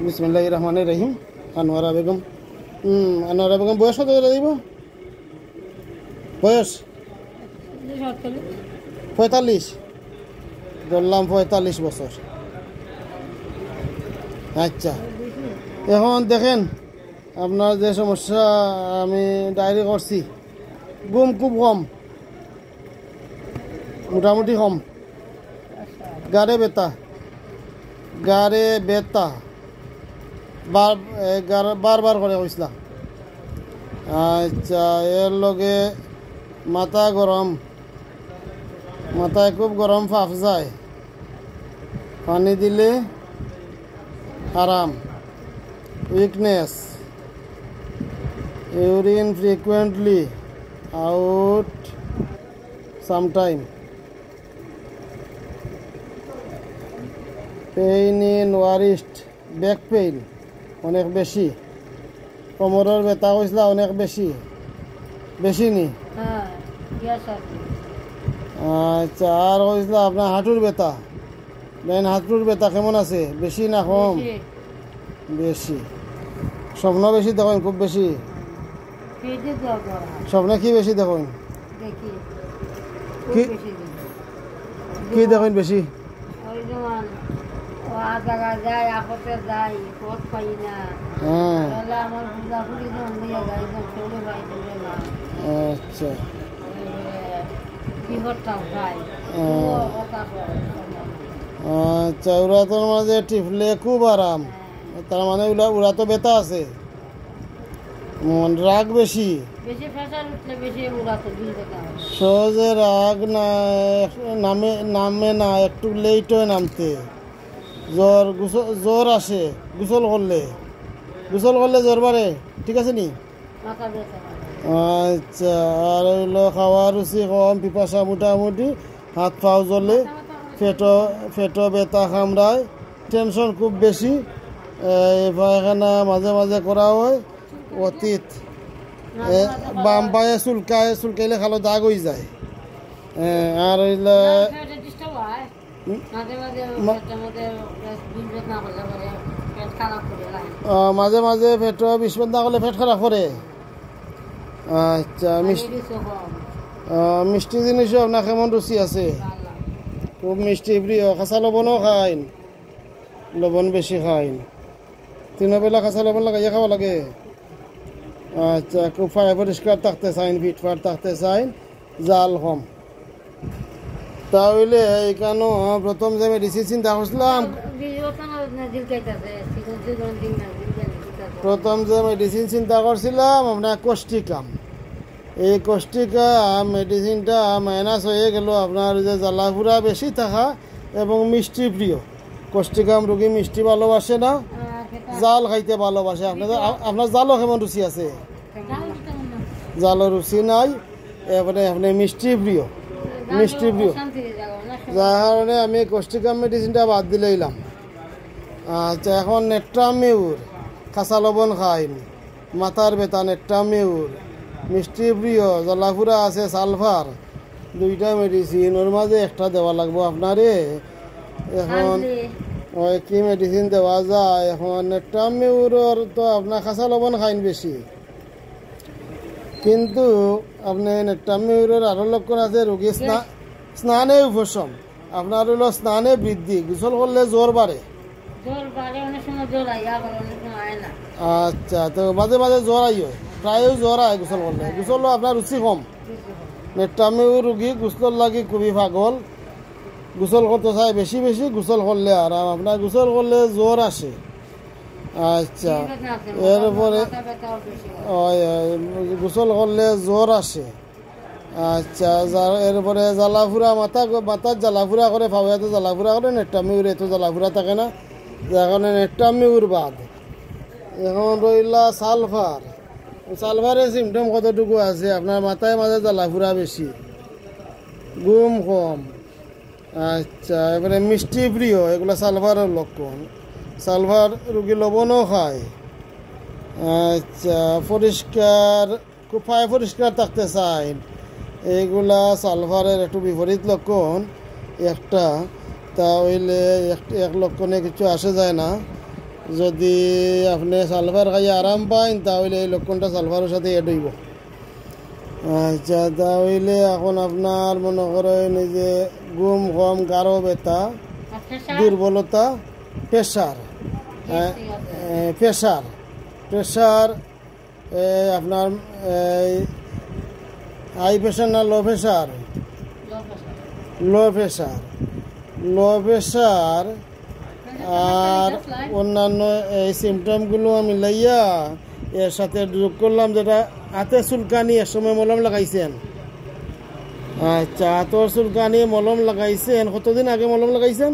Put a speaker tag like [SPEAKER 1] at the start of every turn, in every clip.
[SPEAKER 1] বিসমিল্লাহির রহমানির রহিম। আনোয়ারা বেগম। আনোয়ারা বেগম বয়স কত করে দিব? বয়স 45, ধরলাম 45 বছর। আচ্ছা, এখন দেখেন আপনার যে সমস্যা আমি ডায়েরি করছি, ঘুম খুব কম, মোটামুটি কম, গাড়ে ব্যথা বারবার করে কইসলাম। আচ্ছা, এর লগে মাথা গরম, মাথায় খুব গরম ফাফ যায়, পানি দিলে আরাম, weakness, urine frequently out sometime, pain in wrist, back pain অনেক বেশি, কোমরের ব্যথা হয়েছিল অনেক বেশি নি? আচ্ছা, আর হয়েছিল আপনার হাঁটুর ব্যথা, হাঁটুর ব্যথা কেমন আছে, বেশি না কম? বেশি। স্বপ্ন বেশি দেখুন, খুব বেশি স্বপ্নে কি বেশি দেখুন? কি দেখুন বেশি? আচ্ছা, আচ্ছা, ওরা তোর মাঝে টিপলে খুব আরাম, তার মানে ওরা তো ব্যথা আছে, রাগ বেশি, সহজে রাগ না নামে না, একটু লেট হয় নামতে, জ্বর আসে, গোসল করলে জ্বর বাড়ে, ঠিক আছে নি? আচ্ছা, আর হইলো খাওয়া রুচি কম, পিপাসা মোটামুটি, হাত পাও জ্বলে, পেটো ব্যথা কামড়ায়, টেনশন খুব বেশি, পায়খানা মাঝে মাঝে করা হয়, অতীত বাম পায়ে চুলকাইলে খালো দাগ হয়ে যায়, আর হইলে মাঝে মাঝে পেট বিস্ফোরণ না করলে পেট খারাপ করে। আচ্ছা, মিষ্টি জিনিসও আপনার কেমন রুচি আছে? খুব মিষ্টি প্রিয়, কাঁচা লবণও খাইন? লবণ বেশি খাইন, 3 বেলা কাঁচা লবণ লাগাইয়া খাওয়া লাগে। আচ্ছা, খুব পরিষ্কার থাকতে চাইন, ফিটফাট থাকতে চাইন, জাল কম। তাহলে এখানেও প্রথম যে মেডিসিন চিন্তা করছিলাম, আপনার কোষ্টিকাম। এই কোষ্টিকাম মেডিসিনটা মাইনাস হয়ে গেল আপনার যে জ্বালাফুরা বেশি থাকা এবং মিষ্টি প্রিয়। কোষ্টিকাম রোগী মিষ্টি ভালোবাসে না, জাল খাইতে ভালোবাসে। আপনার জালও কেমন রুচি আছে? জালও রুচি নাই, এবারে আপনি মিষ্টি প্রিয়, যার কারণে আমি কোষ্টিকাম মেডিসিনটা বাদ দিলাম। আচ্ছা, এখন নেট্রামিউর, কাঁচা লবণ খাইন, মাথার ব্যথা, নেট্রামিউর, মিষ্টি প্রিয়, জ্বালাফুরা আছে, সালফার, 2টা মেডিসিন, ওর মাঝে একটা দেওয়া লাগবো আপনারে। এখন ওই কি মেডিসিন দেওয়া যায়? এখন নেট্রামিউরের তো আপনার কাঁচা লবণ খাইন বেশি, কিন্তু আপনি নেট্রামিউরের আরো লক্ষণ আছে, রোগী স্নানে উপশম, আপনার হলো স্নানে বৃদ্ধি, গোসল করলে জ্বর বাড়ে। আচ্ছা, তো মাঝে মাঝে জ্বর আইয়, প্রায় জ্বর আয় গোসল করলে, গোসল আপনার রুচি কম। নেট্রামিউর রোগী গোসল লাগি খুবই পাগল, গোসল করতে চায় বেশি, গোসল করলে আরাম, আপনার গোসল করলে জ্বর আসে। আচ্ছা, এরপরে গোসল করলে জ্বর আসে। আচ্ছা, এরপরে জ্বালাফুরা, মাথার জ্বালাফুরা করে, ফাওয়াতে জ্বালাফুরা করে, নেট্রামিউর এত জ্বালাফুরা থাকে না, যার কারণে নেট্রামিউর বাদ। এখন রইলা সালফারের সিমটম কতটুকু আছে? আপনার মাথায় মাঝে জ্বালাফুরা বেশি, ঘুম কম। আচ্ছা, এবারে মিষ্টি প্রিয়, এগুলো সালফারের লক্ষণ। সালফার রুগী লবণও খায়। আচ্ছা, খুব পরিষ্কার থাকতে চায়, এইগুলা সালফারের একটু বিপরীত লক্ষণ একটা। তা হইলে এক লক্ষণে কিছু আসে যায় না, যদি আপনি সালফার খাইয়ে আরাম পান তাহলে এই লক্ষণটা সালফারের সাথে এড হইব। আচ্ছা, তাহলে এখন আপনার মনে করেন এই যে ঘুম কম, গাঢ় ব্যথা, দুর্বলতা, প্রেশার প্রেশার প্রেশার আপনার হাই প্রেশার না low pressure? Low pressure, low pressure আর অন্যান্য এই সিমটমগুলো আমি লইয়া এর সাথে যোগ করলাম যেটা হাতে চুলকানি এক সময় মলম লাগাইছেন। আচ্ছা, হাতর চুলকানি মলম লাগাইছেন, কতদিন আগে মলম লাগাইছেন?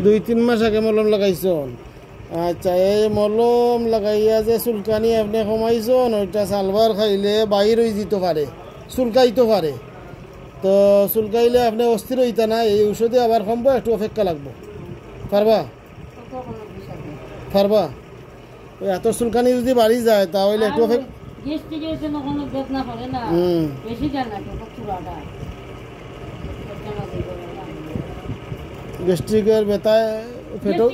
[SPEAKER 1] 2-3 মাস আগে মলম লাগাইছেন। আচ্ছা, এই মলম লাগাইয়া যে চুলকানি আপনি কমাইছেন ওইটা সালভার খাইলে বাহির হয়ে যেতে পারে, চুলকাইতে পারে। তো চুলকাইলে আপনি অস্থির হইতা না, এই ঔষধে আবার কমবো, একটু অপেক্ষা লাগবো। পারবা? পারবা? ওই এত চুলকানি যদি বাড়ি যায় তাহলে একটু গ্যাস্ট্রিকের ব্যথায় ফেটো।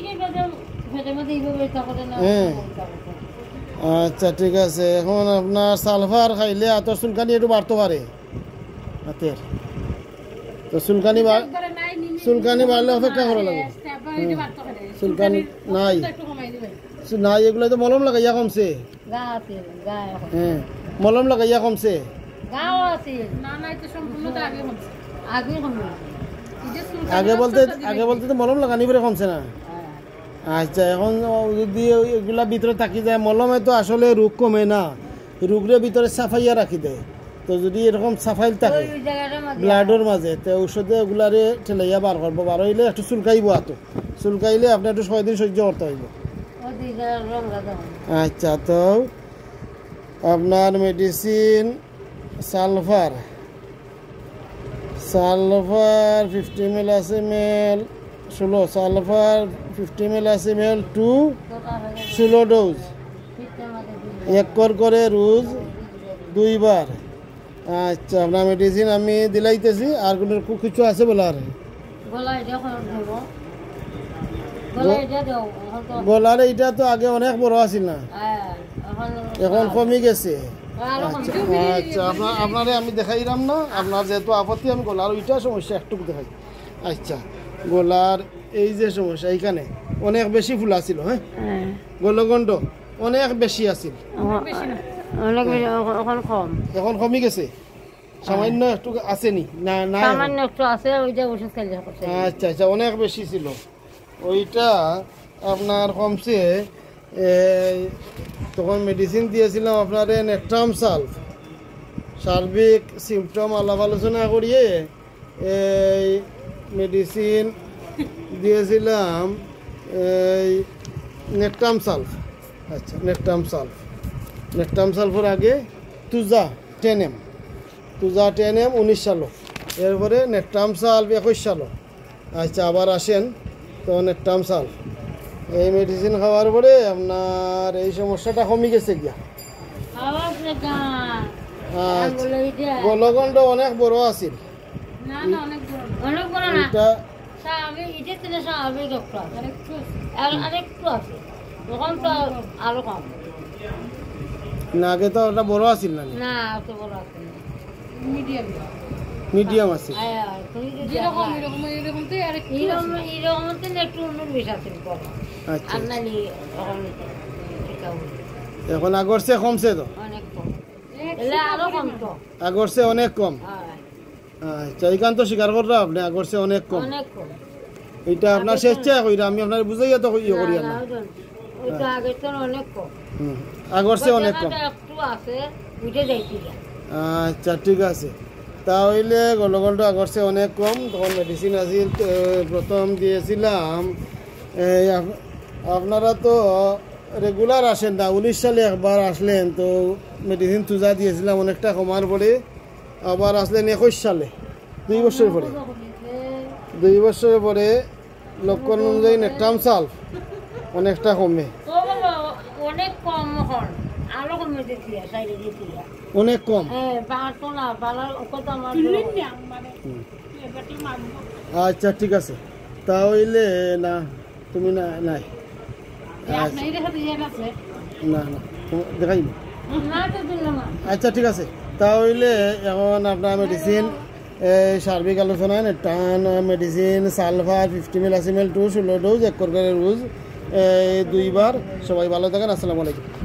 [SPEAKER 1] হ্যাঁ, আচ্ছা ঠিক আছে। এখন আপনার সালফার খাইলে হাতের চুলকানি একটু বাড়তে পারে হাতের। তো চুলকানি বাড়লে অপেক্ষা করা লাগে। চুলকানি নাই নাই, এগুলো তো মলম লাগাইয়া কমছে। হ্যাঁ, মলম লাগাইয়া কমছে। আগে বলতে তো মলম লাগানি পরে কমছে না। আচ্ছা, এখন যদি এগুলা ভিতরে থাকি যায়, মলমে তো আসলে রোগ কমে না, রোগের ভিতরে সাফাইয়া রাখি দেয়। তো যদি এরকম সাফাইল থাকে ব্লাডের মাঝে, তো ঔষধে ওগুলারে ঠেলাইয়া বার করবো। বার হইলে একটু চুলকাইব, হাত চুলকাইলে আপনি একটু 6 দিন সহ্য করতে হইব। আচ্ছা, তো আপনার মেডিসিন সালফার 50 ml আছে, ml 16, সালফার 50 ml আছে, ml 2 16 ডোজ, 1 করে রোজ 2 বার। আচ্ছা, আপনার মেডিসিন আমি দিলাইতেছি। আর কোনো কিছু আছে বলার? গলার এইটা তো আগে অনেক বড় আছিল না, এখন কমে গেছে। আচ্ছা, আপনারে আমি দেখাইলাম না, আপনার যেহেতু আপত্তি, আমি গলার ওইটা সমস্যা একটু দেখাই। আচ্ছা, গলার এই যে সমস্যা, এইখানে অনেক বেশি ফুল আছিল। হ্যাঁ, গলগণ্ড অনেক বেশি আছিল, এখন কমে গেছে, সামান্য একটু আসেনি না? না, সামান্য একটু আছে। আচ্ছা আচ্ছা, অনেক বেশি ছিল ওইটা, আপনার কমছে। তখন মেডিসিন দিয়েছিলাম আপনার নেট্রাম সালফ। সার্বিক সিমটম আলাপ আলোচনা করিয়ে এই মেডিসিন দিয়েছিলাম, এই নেট্রাম সালফ। আচ্ছা, নেট্রাম সালফের আগে তুজা 10M 19 সাল, এরপরে নেট্রাম সালফ 21 সাল। আচ্ছা, আবার আসেন তো নেট্রাম সালফ। এই মেডিসিন খাওয়ার পরে আপনার এই সমস্যাটা কমে গেছে গিয়া। গলগণ্ড অনেক বড় আছিল, আগে তো ওটা বড় আছিল না? মিডিয়াম আছে। এখন আগর চেয়ে কমছে তো? আগর চেয়ে অনেক কম। আচ্ছা, এইখান তো স্বীকার করলো আপনি আগর চেয়ে অনেক কম। এটা আপনার স্বেচ্ছা কইরা, আমি আপনার বুঝাইয়া তো ইয়ে করি না। আগর চেয়ে অনেক কম। আচ্ছা, ঠিক আছে। তাহলে গলগণ্ড আগর চেয়ে অনেক কম। তখন মেডিসিন আছিল, প্রথম দিয়েছিলাম। আপনারা তো রেগুলার আসেন না, 19 সালে একবার আসলেন, তো মেডিসিন তুজা দিয়েছিলাম অনেকটা কমার পরে। আবার আসলেন 21 সালে, 2 বছর পরে। 2 বছর পরে লক্ষণ অনুযায়ী নেট্রাম সালফ অনেকটা কমে, অনেক কম, অনেক কম। আচ্ছা ঠিক আছে তাহলে না তুমি না নাই না না দেখাই আচ্ছা ঠিক আছে তাহলে এখন আপনার মেডিসিন সার্বিক আলোচনায় টান medicine sulphur 50 ml 80 ml 2 16 dose 1 করে রোজ 2 বার সবাই ভালো থাকেন আসসালামু আলাইকুম